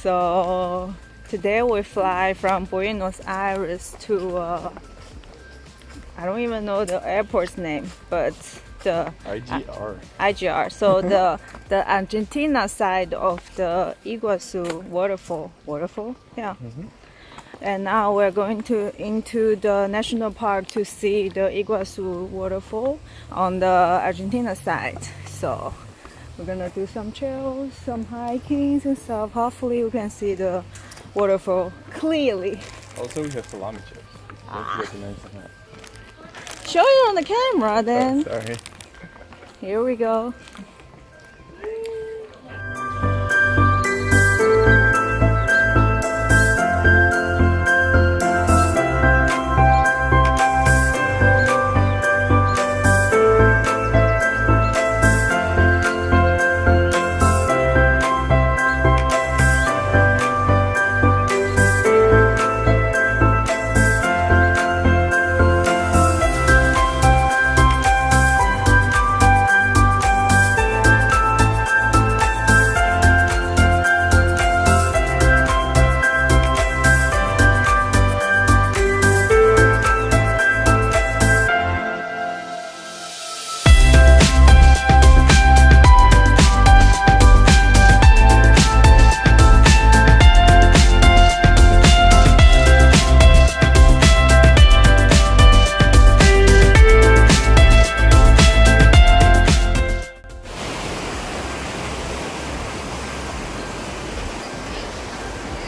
So today we fly from Buenos Aires to I don't even know the airport's name, but the IGR. So the Argentina side of the Iguazú Waterfall. Yeah. And now we're going into the national park to see the Iguazú Waterfall on the Argentina side. So we're gonna do some trails, some hiking and stuff. Hopefully we can see the waterfall clearly. Also, we have salami chips. Don't forget to mention that. Show it on the camera then. Oh, sorry. Here we go.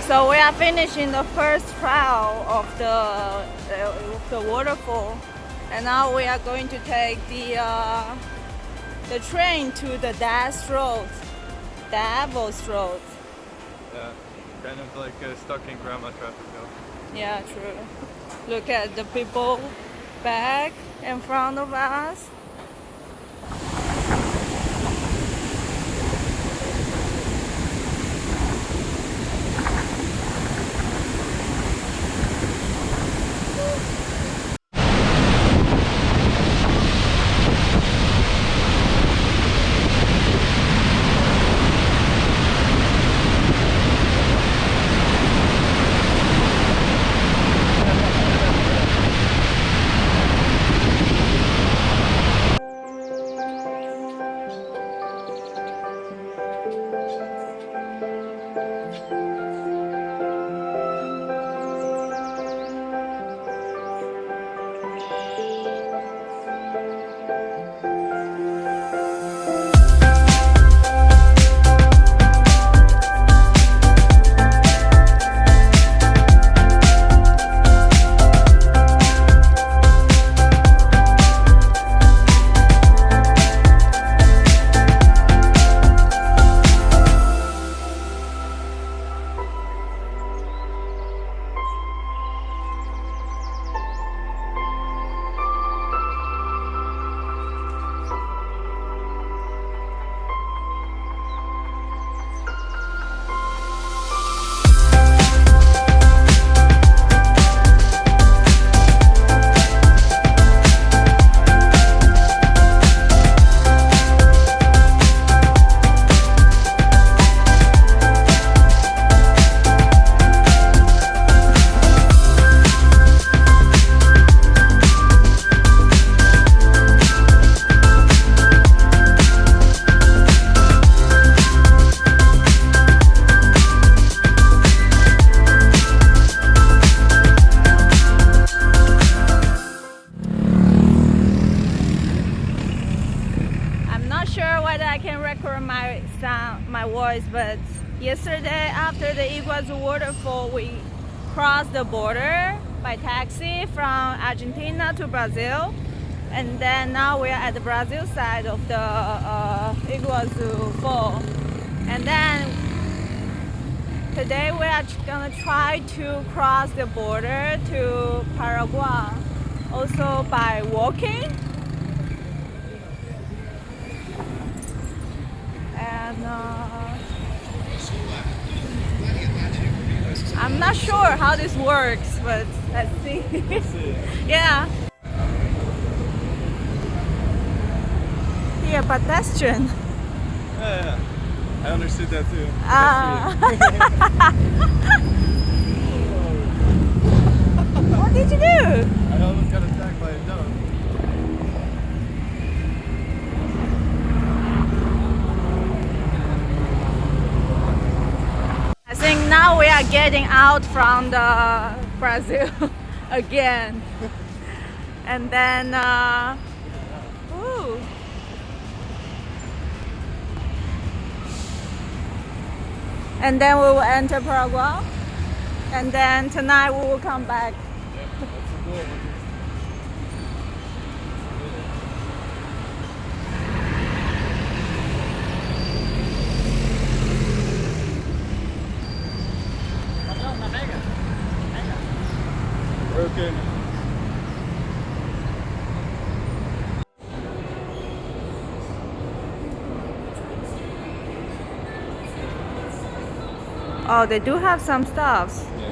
So we are finishing the first trial of the waterfall, and now we are going to take the train to the Davos Road. Yeah, kind of like stuck in grandma traffic though. Yeah, true. Look at the people back in front of us. My voice, but yesterday after the Iguazú Waterfall we crossed the border by taxi from Argentina to Brazil, and then now we are at the Brazil side of the Iguazú Fall, and then today we are gonna try to cross the border to Paraguay also by walking. And I'm not sure how this works, but let's see. Yeah. Here, pedestrian. Yeah. I understood that too. What did you do? I almost got attacked by a dove. I think now we are getting out from the Brazil again. And then ooh. And then we will enter Paraguay. And then tonight we will come back. Okay. Oh, they do have some stuffs. Yeah.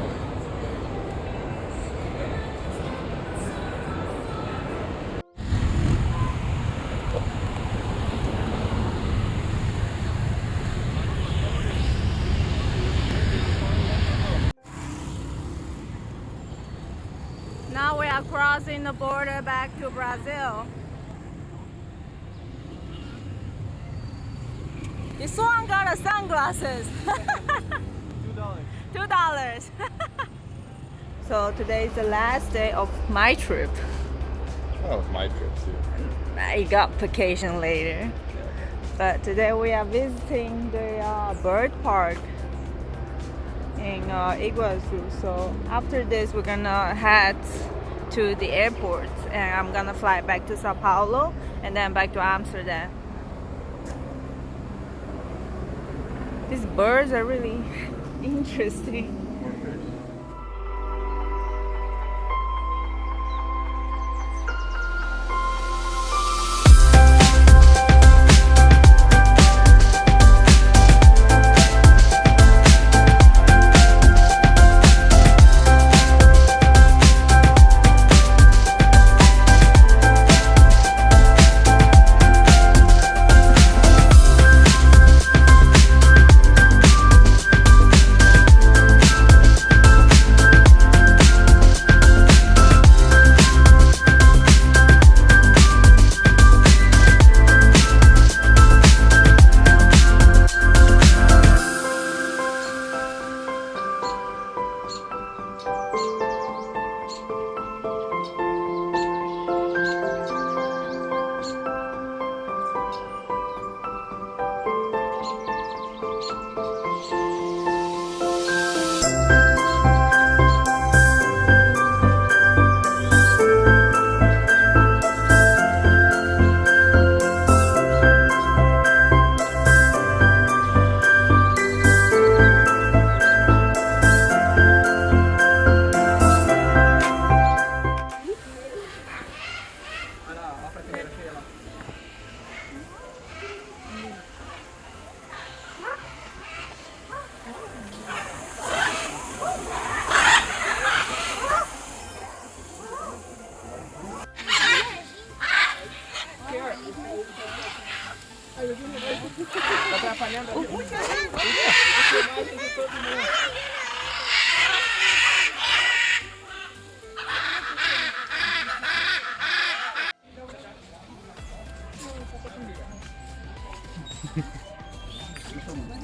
Now we are crossing the border back to Brazil. This one got a sunglasses. $2. $2. So today is the last day of my trip. That was my trip too. I got vacation later. But today we are visiting the bird park in Iguazú. So after this we're gonna head to the airport and I'm gonna fly back to Sao Paulo and then back to Amsterdam. These birds are really interesting.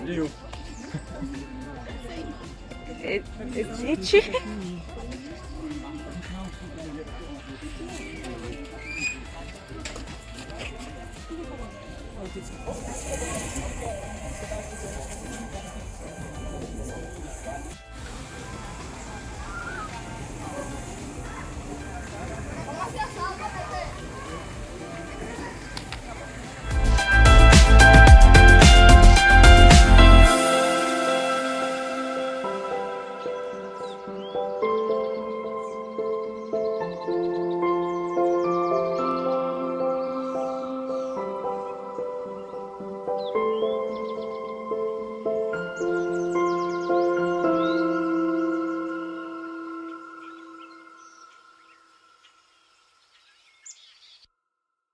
You. It's itchy.